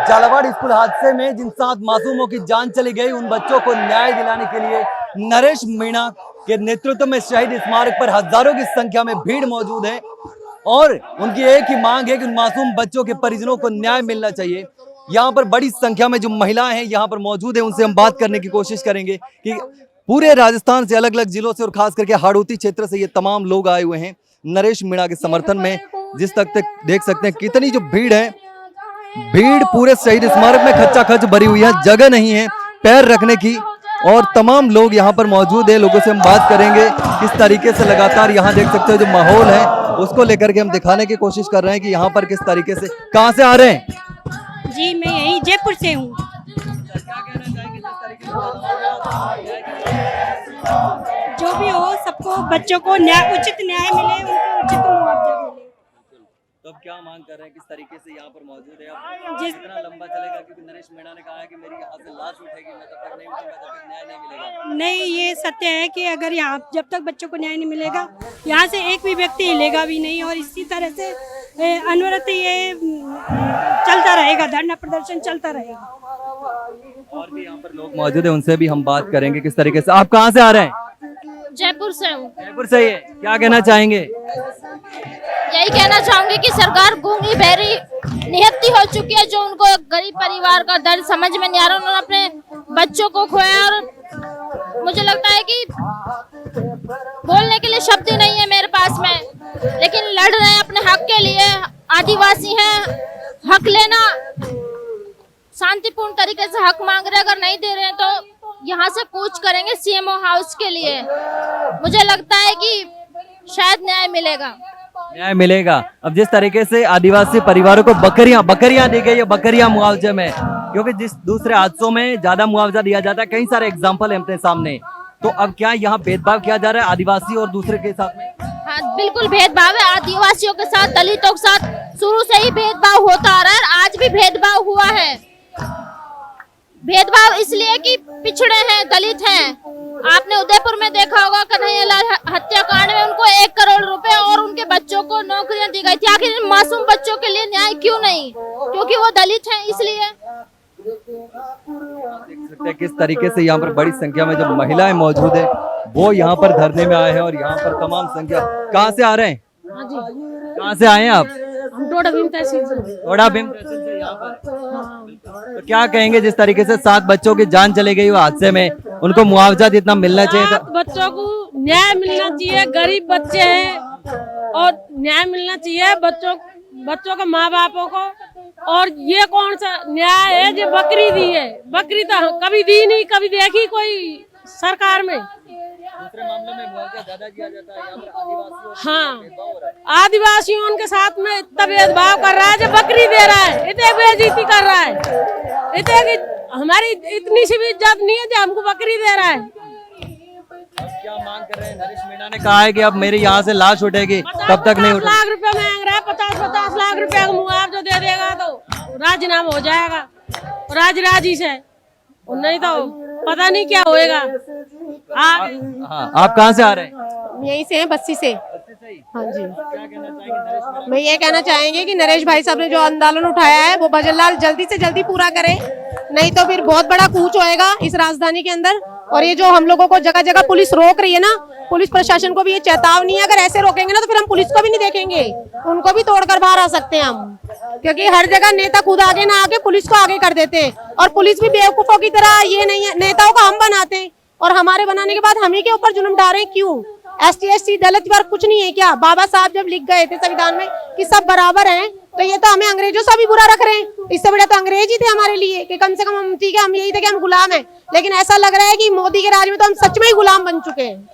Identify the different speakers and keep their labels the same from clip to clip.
Speaker 1: Jhalawar school हादसे में जिन 7 मासूमों की जान चली गई, उन बच्चों को न्याय दिलाने के लिए नरेश मीणा के नेतृत्व में शहीद स्मारक पर हजारों की संख्या में भीड़ मौजूद है और उनकी एक ही मांग है कि उन मासूम बच्चों के परिजनों को न्याय मिलना चाहिए। यहाँ पर बड़ी संख्या में जो महिलाएं हैं यहाँ पर मौजूद है, उनसे हम बात करने की कोशिश करेंगे कि पूरे राजस्थान से अलग अलग जिलों से और खास करके हाड़ौती क्षेत्र से ये तमाम लोग आए हुए हैं नरेश मीणा के समर्थन में। जिस तक देख सकते हैं कितनी जो भीड़ है, भीड़ पूरे शहीद स्मारक में खच्चा खच भरी हुई है, जगह नहीं है पैर रखने की और तमाम लोग यहाँ पर मौजूद है। लोगों से हम बात करेंगे किस तरीके से लगातार यहाँ देख सकते हो जो माहौल है उसको लेकर के हम दिखाने की कोशिश कर रहे हैं कि यहाँ पर किस तरीके से। कहाँ से आ रहे हैं?
Speaker 2: जी मैं यही जयपुर से हूँ। जो भी हो सबको बच्चों को उचित न्याय मिले, उनको उचित मुआवजा मिले।
Speaker 1: तो अब क्या मांग कर रहे हैं, किस तरीके से यहाँ पर मौजूद है? अब जितना लंबा चलेगा, क्योंकि नरेश मीणा ने कहा है कि मेरी यहाँ से लाश उठेगी, मैं तब तक नहीं उठूंगा जब तक न्याय नहीं मिलेगा।
Speaker 2: नहीं, ये सत्य है कि अगर यहाँ जब तक बच्चों को न्याय नहीं मिलेगा यहाँ से एक भी व्यक्ति हिलेगा भी नहीं और इसी तरह से अनवरत ये चलता रहेगा, धरना प्रदर्शन चलता रहेगा।
Speaker 1: और भी यहाँ पर लोग मौजूद है, उनसे भी हम बात करेंगे किस तरीके से। आप कहाँ से आ रहे हैं?
Speaker 3: जयपुर से हूँ।
Speaker 1: जयपुर से ही है, क्या कहना चाहेंगे?
Speaker 3: यही कहना चाहूंगी कि सरकार गूंगी बहरी निहत्ती हो चुकी है, जो उनको गरीब परिवार का दर्द समझ में नहीं आ रहा। उन्होंने अपने बच्चों को खोया और मुझे लगता है कि बोलने के लिए शब्द ही नहीं है मेरे पास में, लेकिन लड़ रहे हैं अपने हक के लिए। आदिवासी हैं, हक लेना शांतिपूर्ण तरीके से हक मांग रहे हैं, अगर नहीं दे रहे हैं तो यहाँ से कूच करेंगे सीएमओ हाउस के लिए। मुझे लगता है कि शायद न्याय मिलेगा।
Speaker 1: न्याय मिलेगा। अब जिस तरीके से आदिवासी परिवारों को बकरियां दी गई है, बकरियां मुआवजे में, क्योंकि जिस दूसरे हादसों में ज्यादा मुआवजा दिया जाता है, कई सारे एग्जाम्पल है अपने सामने। तो अब क्या यहाँ भेदभाव किया जा रहा है आदिवासी और दूसरे के साथ में?
Speaker 3: हाँ बिल्कुल भेदभाव है। आदिवासियों के साथ, दलितों के साथ शुरू से ही भेदभाव होता आ रहा है, आज भी भेदभाव हुआ है। भेदभाव इसलिए कि पिछड़े हैं, दलित हैं। आपने उदयपुर में देखा होगा कन्हैयालाल हत्याकांड में उनको 1 करोड़ रुपए और उनके बच्चों को नौकरियां दी गई थी। आखिर इन मासूम बच्चों के लिए न्याय क्यों नहीं? क्योंकि वो दलित हैं इसलिए।
Speaker 1: देख सकते हैं किस तरीके से यहाँ पर बड़ी संख्या में जो महिलाएं मौजूद है वो यहाँ पर धरने में आए हैं और यहाँ पर तमाम संख्या। कहाँ से आ रहे हैं? कहाँ से आए हैं आप?
Speaker 2: डोडा भीम तहसील
Speaker 1: से यहाँ पर। तो क्या कहेंगे जिस तरीके से 7 बच्चों की जान चली गई वो हादसे में, उनको मुआवजा जितना मिलना चाहिए था?
Speaker 4: बच्चों को न्याय मिलना चाहिए, गरीब बच्चे हैं और न्याय मिलना चाहिए बच्चों के माँ बापों को। और ये कौन सा न्याय है जो बकरी दी है? बकरी तो कभी दी नहीं, कभी देखी कोई सरकार में।
Speaker 1: दूसरे मामलों में मुआवजा ज्यादा दिया जाता है, यहाँ पर आदिवासियों
Speaker 4: हाँ, आदिवासियों के साथ में इतना भेदभाव कर रहा है जो बकरी दे रहा है, इतने बेइज्जती कर रहा है, इतने की हमारी इतनी सी भी इज्जत नहीं है जो हमको बकरी दे रहा है।
Speaker 1: क्या मांग कर रहे हैं? नरेश मीणा ने कहा है कि अब मेरी यहाँ से लाश उठेगी, तब तक नहीं उठेगी।
Speaker 4: 50 लाख रुपए मांग रहा है, 50 लाख रुपए का मुआवजा दे देगा तो राजीनामा हो जाएगा राजी से, नहीं तो पता नहीं क्या होएगा।
Speaker 1: हाँ, आप कहाँ से आ रहे हैं?
Speaker 5: यहीं से हैं, बस्सी से। हाँ जी।
Speaker 1: क्या कहना चाहेंगे?
Speaker 5: मैं ये कहना चाहेंगे कि नरेश भाई साहब ने जो आंदोलन उठाया है वो भजनलाल जल्दी से जल्दी पूरा करें, नहीं तो फिर बहुत बड़ा कूच होएगा इस राजधानी के अंदर। और ये जो हम लोगों को जगह जगह पुलिस रोक रही है ना, पुलिस प्रशासन को भी ये चेतावनी है, अगर ऐसे रोकेंगे ना तो फिर हम पुलिस को भी नहीं देखेंगे, उनको भी तोड़कर बाहर आ सकते हैं हम। क्योंकि हर जगह नेता खुद आगे ना आके पुलिस को आगे कर देते हैं और पुलिस भी बेवकूफों की तरह ये नहीं है, नेताओं को हम बनाते हैं और हमारे बनाने के बाद हम ही के ऊपर जुल्म डाल रहे हैं। क्यों? ST SC दलित वर्ग कुछ नहीं है क्या? बाबा साहब जब लिख गए थे संविधान में कि सब बराबर हैं, तो ये तो हमें अंग्रेजों से भी बुरा रख रहे हैं। इससे बड़े तो अंग्रेज ही थे हमारे लिए कि कम से कम हम ठीक है, हम यही थे कि हम गुलाम हैं। लेकिन ऐसा लग रहा है कि मोदी के राज में तो हम सच में ही गुलाम बन चुके हैं।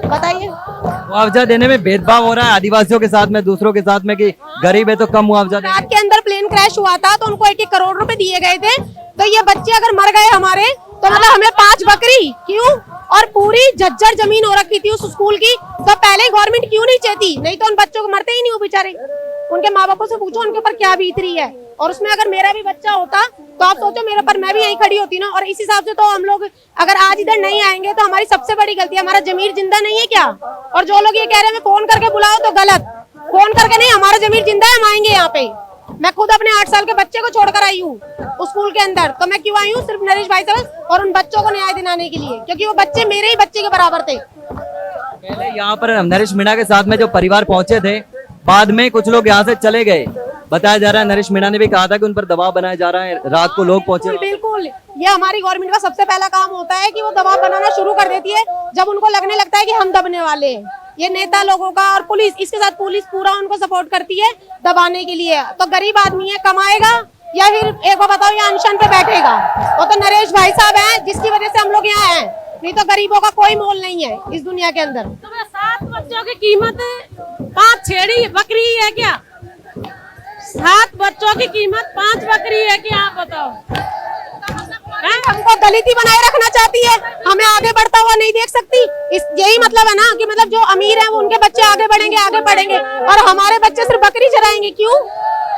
Speaker 5: बताइए,
Speaker 1: मुआवजा देने में भेदभाव हो रहा है आदिवासियों के साथ में, दूसरों के साथ में, कि गरीब है तो कम मुआवजा।
Speaker 5: रात के अंदर प्लेन क्रैश हुआ था तो उनको 1-1 करोड़ रुपए दिए गए थे। तो ये बच्चे अगर मर गए हमारे तो मतलब हमें 5 बकरी क्यों? और पूरी झज्जर जमीन हो रखी थी उस स्कूल की, तो पहले ही गवर्नमेंट क्यों नहीं चाहती? नहीं तो उन बच्चों को मरते ही नहीं वो बेचारे। उनके माँ बापों से पूछो उनके ऊपर क्या बीत रही है। और उसमें अगर मेरा भी बच्चा होता तो आप सोचो मेरे पर, मैं भी यहीं खड़ी होती ना। और इस हिसाब से तो हम लोग अगर आज इधर नहीं आएंगे तो हमारी सबसे बड़ी गलती है, हमारा जमीर जिंदा नहीं है क्या? और जो लोग ये कह रहे हैं फोन करके बुलाओ, तो गलत। फोन करके नहीं, हमारा जमीर जिंदा है, हम आएंगे यहाँ पे। मैं खुद अपने 8 साल के बच्चे को छोड़कर आई हूँ उस स्कूल के अंदर। तो मैं क्यों आई हूँ? सिर्फ नरेश भाई साहब और उन बच्चों को न्याय दिलाने के लिए, क्योंकि वो बच्चे मेरे ही बच्चे के बराबर थे।
Speaker 1: पहले यहाँ पर नरेश मीणा के साथ में जो परिवार पहुंचे थे, बाद में कुछ लोग यहाँ से चले गए। बताया जा रहा है, नरेश मीणा ने भी कहा था कि उन पर दबाव बनाया जा रहा है, रात को लोग पहुंचे।
Speaker 5: बिल्कुल, ये हमारी गवर्नमेंट का सबसे पहला काम होता है कि वो दबाव बनाना शुरू कर देती है जब उनको लगने लगता है कि हम दबने वाले हैं। ये नेता लोगों का और पुलिस, इसके साथ पुलिस पूरा उनको सपोर्ट करती है दबाने के लिए। तो गरीब आदमी है, कमाएगा या फिर एक बार बताओ, ये अनशन पे बैठेगा। वो तो नरेश भाई साहब हैं जिसकी वजह से हम लोग यहाँ हैं, नहीं तो गरीबों का कोई मोल नहीं है इस दुनिया के अंदर।
Speaker 4: तो 7 बच्चों की कीमत 5 छेड़ी बकरी है क्या? 7 बच्चों की कीमत 5 बकरी है क्या? आप बताओ।
Speaker 5: हमको दलित ही बनाए रखना चाहती है, हमें आगे बढ़ता हुआ नहीं देख सकती। इस यही मतलब है ना कि मतलब जो अमीर है वो उनके बच्चे आगे बढ़ेंगे और हमारे बच्चे सिर्फ बकरी चराएंगे। क्यों?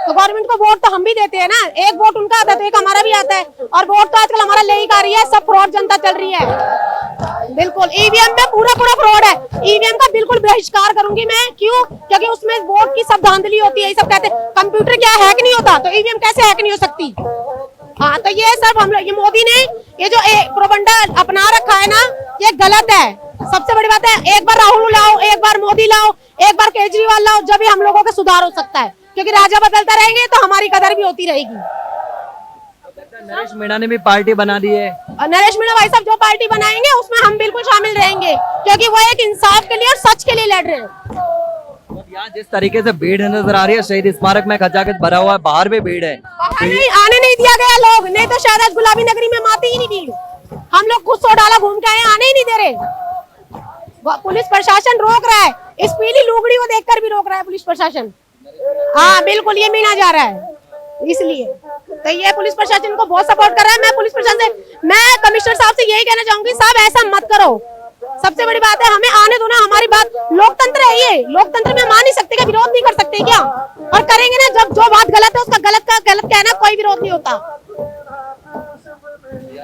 Speaker 5: तो गवर्नमेंट को वोट तो हम भी देते हैं ना, एक वोट उनका आता है तो एक हमारा भी आता है। और वोट तो आजकल हमारा ले ही आ रही है, सब फ्रॉड जनता चल रही है। बिल्कुल ईवीएम में पूरा फ्रॉड है। ईवीएम का बिल्कुल बहिष्कार करूंगी मैं। क्यों? क्योंकि उसमें वोट की सब धांधली होती है। ये सब कहते हैं कंप्यूटर क्या हैक नहीं होता, तो ईवीएम कैसे हैक नहीं हो सकती? हाँ, तो ये सब हम लोग, ये मोदी ने ये जो प्रोपगेंडा अपना रखा है ना, ये गलत है। सबसे बड़ी बात है, एक बार राहुल लाओ, एक बार मोदी लाओ, एक बार केजरीवाल लाओ, जब भी हम लोगों का सुधार हो सकता है। क्योंकि राजा बदलता रहेंगे तो हमारी कदर भी होती रहेगी।
Speaker 1: नरेश मीणा ने भी पार्टी बना दी है।
Speaker 5: नरेश मीणा भाई साहब जो पार्टी बनाएंगे उसमें हम बिल्कुल शामिल रहेंगे, क्योंकि वो एक इंसाफ के लिए और सच के लिए लड़ रहे हैं।
Speaker 1: यहाँ जिस तरीके से भीड़ नजर आ रही है शहीद स्मारक में, खचाखच भरा हुआ है, बाहर भी भीड़ है।
Speaker 5: आने नहीं दिया गया लोग, नहीं तो शायद आज गुलाबी नगरी में आती ही नहीं भीड़। हम लोग खुद 100 डाला घूम के आए, आने ही नहीं दे रहे। पुलिस प्रशासन रोक रहा है, इस पीली लुगड़ी को देखकर भी रोक रहा है पुलिस प्रशासन। हाँ बिल्कुल, ये मीना जा रहा है, इसलिए तो ये पुलिस प्रशासन को बहुत सपोर्ट कर रहा है। मैं पुलिस प्रशासन से, मैं कमिश्नर साहब से यही कहना चाहूंगी, साहब ऐसा मत करो। सबसे बड़ी बात है, हमें आने दो ना, हमारी बात, लोकतंत्र है ये, लोकतंत्र में मान नहीं सकते क्या? विरोध नहीं कर सकते क्या? और करेंगे ना, जब जो बात गलत है उसका गलत का गलत कहना, कोई विरोध नहीं होता।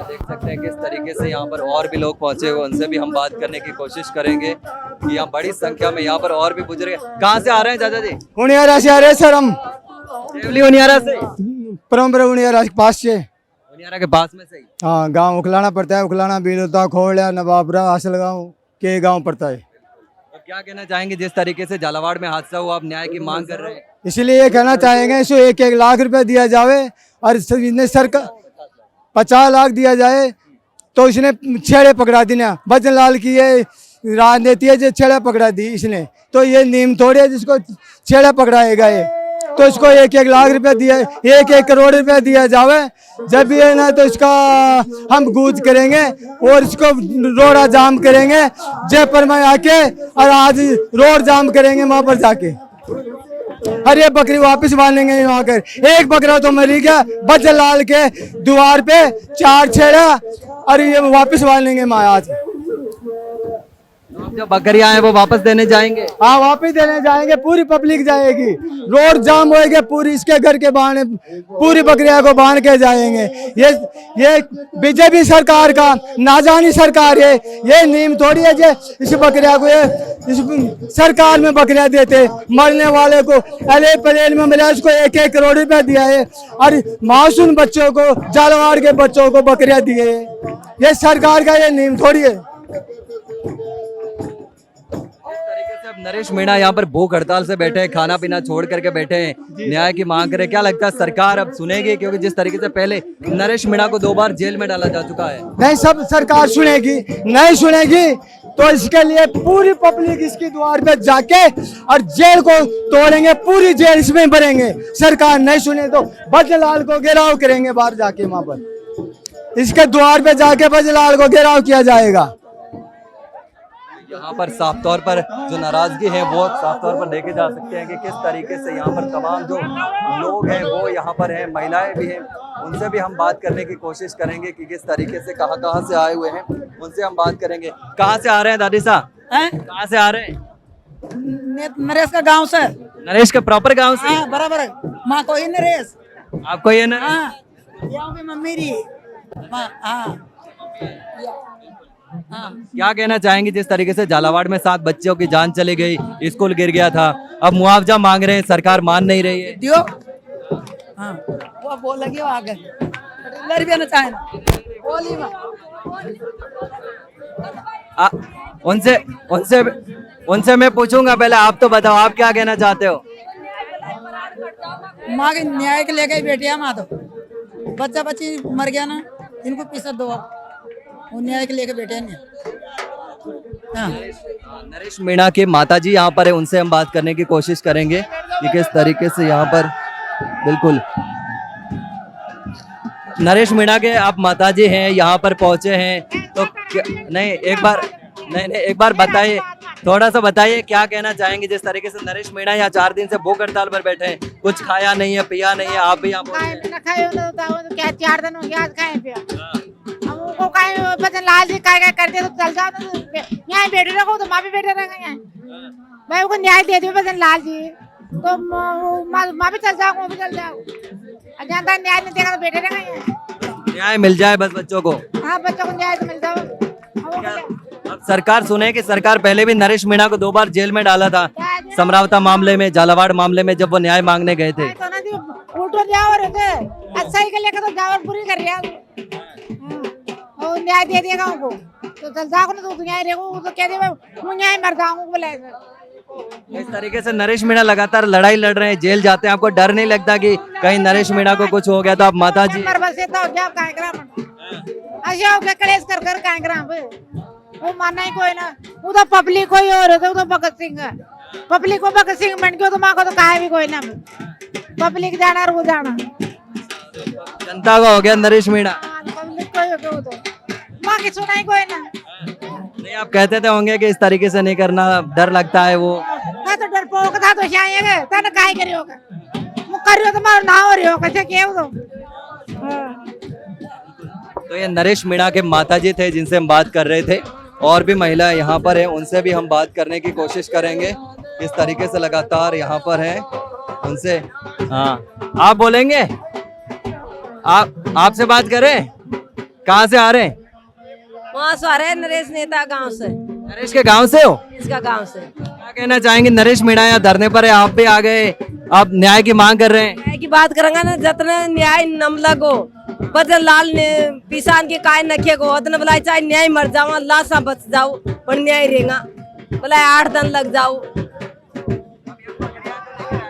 Speaker 1: देख सकते हैं किस तरीके से यहाँ पर और भी लोग पहुंचे हुए, उनसे भी हम बात करने की कोशिश करेंगे कि यहाँ बड़ी संख्या में यहाँ पर और भी बुजुर्ग। कहाँ से आ रहे हैं चाचा जी?
Speaker 6: उनियारा से आ रहे सर हम,
Speaker 1: केवली उनियारा से,
Speaker 6: परम्परा उनियारा के पास से।
Speaker 1: उनियारा के पास में से ही?
Speaker 6: हाँ, गांव उखलाना पड़ता है, उखलाना बीलोता खोड़िया नवाबरा हासिल गाँव के गांव पड़ता है।
Speaker 1: तो क्या कहना चाहेंगे, जिस तरीके से झालावाड़ में हादसा हुआ, आप न्याय की मांग कर रहे हैं?
Speaker 6: इसलिए ये कहना चाहेंगे, इसको 1-1 लाख रुपया दिया जावे और इसने सरकार 50 लाख दिया जाए। तो इसने छेड़े पकड़ा दी ना, भजन लाल की ये राजनीति है जो छेड़ा पकड़ा दी इसने, तो ये नीम थोड़ी है जिसको छेड़ा पकड़ाएगा ये। तो इसको 1-1 लाख रुपया दिया, 1-1 करोड़ रुपया दिया जावे। जब भी है ना तो इसका हम गूंज करेंगे और इसको रोड़ा जाम करेंगे जयपुर में आके, और आज रोड जाम करेंगे वहां पर जाके। अरे बकरी वापस बांधेंगे वहां कर। एक बकरा तो मरी गया भजन लाल के द्वार पे, 4 छेड़ा, और ये वापस बांधेंगे माँ आज।
Speaker 1: जो बकरियां हैं वो वापस देने जाएंगे?
Speaker 6: हाँ, वापस देने जाएंगे, पूरी पब्लिक जाएगी, रोड जाम होएगा पूरी, इसके घर के बाहर पूरी बकरियां को बांध के जाएंगे। ये बीजेपी सरकार का नाजानी सरकार है, ये नीम थोड़ी है जो इस बकरिया को ये इस सरकार में बकरियां देते मरने वाले को। अले परेल में मिला इसको 1-1 करोड़ रुपया दिया है, और मासूम बच्चों को, झालावाड़ के बच्चों को बकरियां दिए है। ये सरकार का ये नीम थोड़ी है।
Speaker 1: नरेश मीणा यहाँ पर भूख हड़ताल से बैठे हैं, खाना पीना छोड़ करके बैठे हैं, न्याय की मांग करें। क्या लगता है सरकार अब सुनेगी? क्योंकि जिस तरीके से पहले नरेश मीणा को 2 बार जेल में डाला जा चुका है।
Speaker 6: नहीं, सब सरकार सुनेगी, नहीं सुनेगी तो इसके लिए पूरी पब्लिक इसके द्वार पे जाके और जेल को तोड़ेंगे, पूरी जेल इसमें भरेंगे। सरकार नहीं सुने तो भजनलाल को घेराव करेंगे, बाहर जाके वहां पर इसके द्वार पे जाके भजनलाल को घेराव किया जाएगा।
Speaker 1: यहाँ पर साफ तौर पर जो नाराजगी है वो साफ तौर पर देखे जा सकते हैं कि किस तरीके से यहाँ पर तमाम जो लोग हैं वो यहाँ पर हैं, महिलाएं भी हैं, उनसे भी हम बात करने की कोशिश करेंगे कि किस तरीके से कहाँ से आए हुए हैं, उनसे हम बात करेंगे। कहाँ से आ रहे हैं दादी साहब? कहाँ से आ रहे हैं?
Speaker 7: नरेश का गांव से।
Speaker 1: नरेश के प्रॉपर गांव से?
Speaker 7: हाँ, बराबर। माँ को ही नरेश।
Speaker 1: आपको ये ना?
Speaker 7: यहाँ पे मम्मी रही।
Speaker 1: क्या कहना चाहेंगे, जिस तरीके से झालावाड़ में 7 बच्चों की जान चली गई, स्कूल गिर गया था, अब मुआवजा मांग रहे हैं, सरकार मान नहीं रही है?
Speaker 7: दियो हाँ वो बोलेगी वो आगे पटेलर भी आना चाहे ना बोली माँ
Speaker 1: उनसे उनसे उनसे मैं पूछूंगा, पहले आप तो बताओ आप क्या कहना चाहते हो।
Speaker 7: माँ के न्याय के लेके ही बैठी है माँ तो बच्चा बच्ची मर गया ना इनको पीछे दो आप वो न्याय के लेके बैठे नहीं हाँ
Speaker 1: नरेश मीणा के माता जी यहाँ पर है, उनसे हम बात करने की कोशिश करेंगे कि किस तरीके से यहाँ पर बिल्कुल नरेश मीणा के आप माता जी हैं, यहाँ पर पहुंचे हैं तो नहीं एक बार बताइए, थोड़ा सा बताइए क्या कहना चाहेंगे जिस तरीके से नरेश मीणा यहाँ 4 दिन से भूख हड़ताल पर बैठे हैं, कुछ खाया नहीं है पिया नहीं है, आप भी यहाँ
Speaker 8: क्या 4 दिन हो गया आज खाए पिया हम उनको काहे बचन लाल जी काय करते तो चल जाओ तो यहाँ बैठे रहो तो माँ भी बैठे रहेगा यहाँ मैं उनको न्याय दे दूँ बचन लाल जी तो माँ भी चल जाओ वो भी चल जाओ जहाँ तक न्याय नहीं देगा तो बैठे रहेगा यहाँ
Speaker 1: न्याय मिल जाए बस बच्चों को।
Speaker 8: हाँ बच्चों को न्याय तो मिल जाओ
Speaker 1: अब सरकार सुने कि सरकार पहले भी नरेश मीणा को 2 बार जेल में डाला था, समरावता मामले में, झालावाड़ मामले में, जब वो न्याय मांगने गए थे।
Speaker 8: तो ना उल्टो जाओ अच्छा ही कर लेकर तो जाओ पूरी कर रहा और न्याय दे देगा उनको तो चल जाओ ना तो न्याय रहेगा वो तो कह दे मैं न्याय मर जाऊंगा बोले
Speaker 1: इस तरीके से नरेश मीणा लगातार लड़ाई लड़ रहे हैं, जेल जाते हैं, आपको डर नहीं लगता कि कहीं नरेश मीणा को कुछ हो गया तो आप माता जी
Speaker 8: कलेश कर वो मानना ही कोई ना वो तो पब्लिक कोई और होता तो भगत सिंह पब्लिक को भगत सिंह बन के तो माँ को तो कहा भी कोई ना पब्लिक जाना और वो जाना
Speaker 1: जनता का हो गया नरेश मीणा।
Speaker 8: पब्लिक कोई हो गया वो तो माँ की सुनाई कोई ना
Speaker 1: नहीं आप कहते थे होंगे कि इस तरीके से नहीं करना, डर लगता है वो
Speaker 8: था तो डर पोक था तो शायद था ना काय करी होगा वो करियो तो मारो ना हो रही होगा क्या क्या
Speaker 1: तो ये नरेश मीणा के माताजी थे जिनसे हम बात कर रहे थे, और भी महिला यहाँ पर है उनसे भी हम बात करने की कोशिश करेंगे, इस तरीके से लगातार यहाँ पर है उनसे। हाँ आप बोलेंगे, आपसे बात करें, कहाँ से आ रहे हैं?
Speaker 4: वहाँ से आ रहे हैं नरेश नेता गांव से।
Speaker 1: नरेश के गांव से हो?
Speaker 4: इसका गांव से।
Speaker 1: क्या कहना चाहेंगे, नरेश मीणा यहाँ धरने पर है, आप भी आ गए, आप न्याय की मांग कर रहे हैं।
Speaker 4: न्याय की बात करेंगे ना, जितना न्याय नम लगो बदन लाल ने किसान के काय नखे को उतना बोला चाहे न्याय मर जाओ अल्लाह सा बच जाओ पर न्याय रहेगा बोला 8 दिन लग जाओ।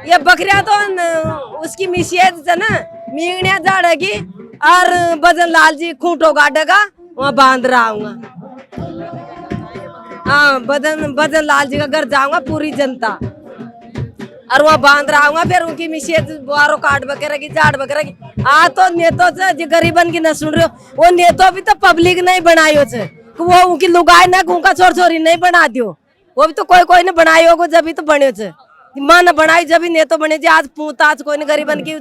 Speaker 4: ये बकरिया तो उसकी मिशियत से ना मींगड़िया झाड़ेगी और बदन लाल जी खूंटो गाड़ेगा वहाँ बांध रहा हूँ। हाँ बदन लाल जी का घर जाऊंगा पूरी जनता और वहाँ बांध रहा हूँ, फिर उनकी मिशियत बुआरो काट वगैरह की झाड़ वगैरह की। तो नेतो से जो गरीबन की न सुन रहे हो वो नेतो भी तो पब्लिक नहीं बनायो से वो उनकी लुगाई ना उनका छोर छोरी नहीं बना दियो, वो भी तो कोई ने बनाई होगा जब भी तो बने से माँ न बनाई जब भी नेतो बने जी। आज पूछताछ कोई ने गरीबन की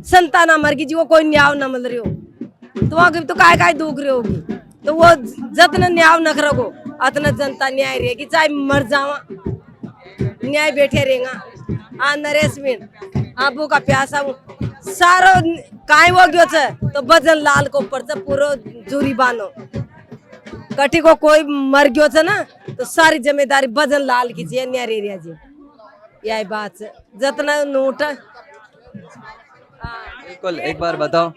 Speaker 4: संतान मर गई जी वो कोई न्याय न मिल रही हो तो वहाँ तो काय दुख रही होगी तो वो जतन न्याय न करोगो अतना जनता न्याय रहेगी चाहे मर जावा न्याय बैठे रहेगा। हाँ नरेश मीण आबू का प्यासा सारो काय हो गयो छे तो बदन लाल को ऊपर से पूरो जुरी बानो कटी को कोई मर गयो छे ना तो सारी जिम्मेदारी बदन लाल की जी न्याय रिया जी। यही बात है जितना नोट
Speaker 1: बिल्कुल एक बार बताओ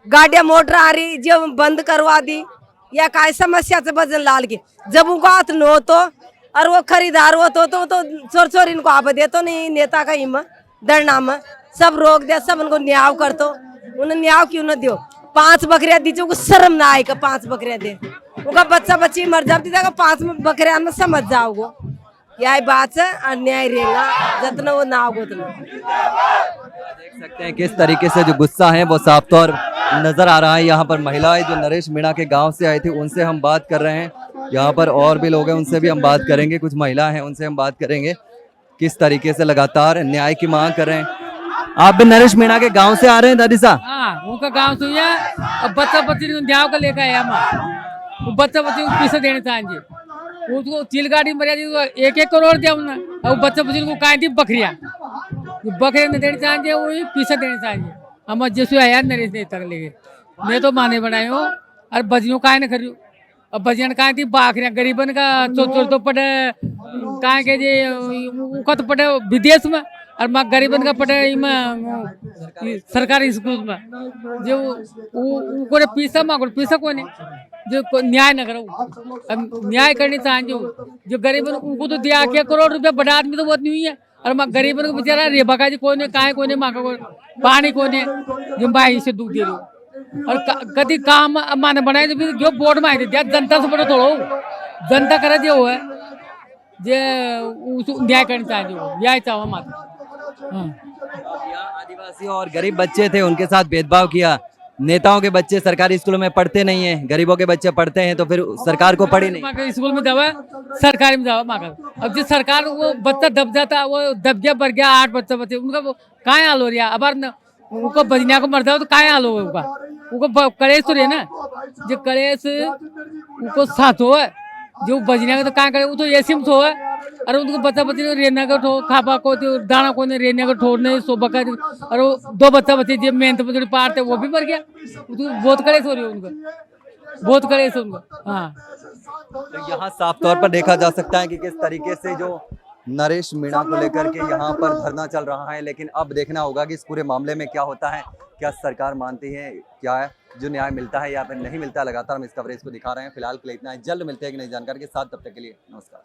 Speaker 4: गाड़िया मोटर आ रही जो बंद करवा दी या काय समस्या से बदन लाल की जब उनको हाथ न हो तो और वो खरीदार हो तो छोर छोर इनको आप दे तो नहीं नेता का हिम डरना में सब रोक दे सब उनको न्याय कर तो उन्हें न्याय क्यों न दियो। 5 बकरियां दीजिए उनको शर्म ना आएगा 5 बकरियां दे उनका बच्चा बच्ची मर जाती 5 बकरियां में समझ जाओगे यही बात है अन्याय रहेगा जितना वो ना होगा उतना।
Speaker 1: देख सकते हैं किस तरीके से जो गुस्सा है वो साफ तौर नजर आ रहा है। यहाँ पर महिलाएं जो नरेश मीणा के गांव से आई थी उनसे हम बात कर रहे हैं, यहाँ पर और भी लोग हैं उनसे भी हम बात करेंगे, कुछ महिला हैं उनसे हम बात करेंगे किस तरीके से लगातार न्याय की मांग कर रहे हैं। आप भी नरेश मीणा के गांव से आ रहे हैं दादी साहब?
Speaker 9: हाँ उनका गांव से अब बच्चा बच्ची न्याय का लेकर आया वो बच्चा बच्ची को पैसे देने चाहिए उसको चिल गाड़ी मरिया 1-1 करोड़ दिया उन्हें और बच्चा बच्ची को कहा थी बकरिया नहीं देनी चाहिए वो पैसा देने चाहिए। हम जैसे आया नरेश ने तक लेके मैं तो माने बनाए हो और बजियों का न खरियो अब बजियन कहा थी बाखरिया गरीबन का चोर तो पड़े कहा के जे तो पड़े विदेश में और माँ गरीबन का पटे सरकारी स्कूल में जो को पीसा माँ को पीसा कोने जो न्याय न करो। अब न्याय करनी चाहिए जो गरीबन उनको तो दिया क्या करोड़ रुपया बड़ा आदमी तो बहुत नहीं है। और माँ गरीबन को बेचारा रेबका जी कोने काहे कोने माँ को पानी कोने जो भाई से दुख दे रहे और कभी काम माने बनाए जो बोर्ड में आए थे जनता से बड़ा थोड़ा जनता करे जो है जे न्याय करनी चाहिए न्याय चाहो माता।
Speaker 1: यहाँ आदिवासी और गरीब बच्चे थे उनके साथ भेदभाव किया। नेताओं के बच्चे सरकारी स्कूलों में पढ़ते नहीं है, गरीबों के बच्चे पढ़ते हैं तो फिर सरकार को पढ़ी नहीं।
Speaker 9: स्कूल में दवा सरकारी में दवा मांगा। अब जिस सरकार वो बच्चा दब जाता वो दब गया बढ़ गया 8 बच्चे उनका कहाँ हाल हो रहा है। अब उनको बजना को मर जाओ तो कहाँ हाल होगा उनको कलेश तो रहे ना जो कलेश उनको साथ हो जो बजना का तो कहाँ करे वो तो ऐसी में है। और उनको बच्चा बच्चे रेना का ठो खापा को तो दाना को ने रेने का ठोड़ने सोबा का और वो 2 बच्चा बच्चे जो मेहनत पर जो पारते वो भी मर गया। तो बहुत कलेश हो रही है उनको बहुत कलेश उनको। हाँ
Speaker 1: तो यहाँ साफ तौर पर देखा जा सकता है कि किस तरीके से जो नरेश मीणा को लेकर के यहाँ पर धरना चल रहा है। लेकिन अब देखना होगा कि इस पूरे मामले में क्या होता है, क्या सरकार मानती है, क्या है जो न्याय मिलता है या फिर नहीं मिलता। लगातार हम इस कवरेज को दिखा रहे हैं। फिलहाल के लिए इतना है, जल्द मिलते हैं कि नई जानकारी के साथ, तब तक के लिए नमस्कार।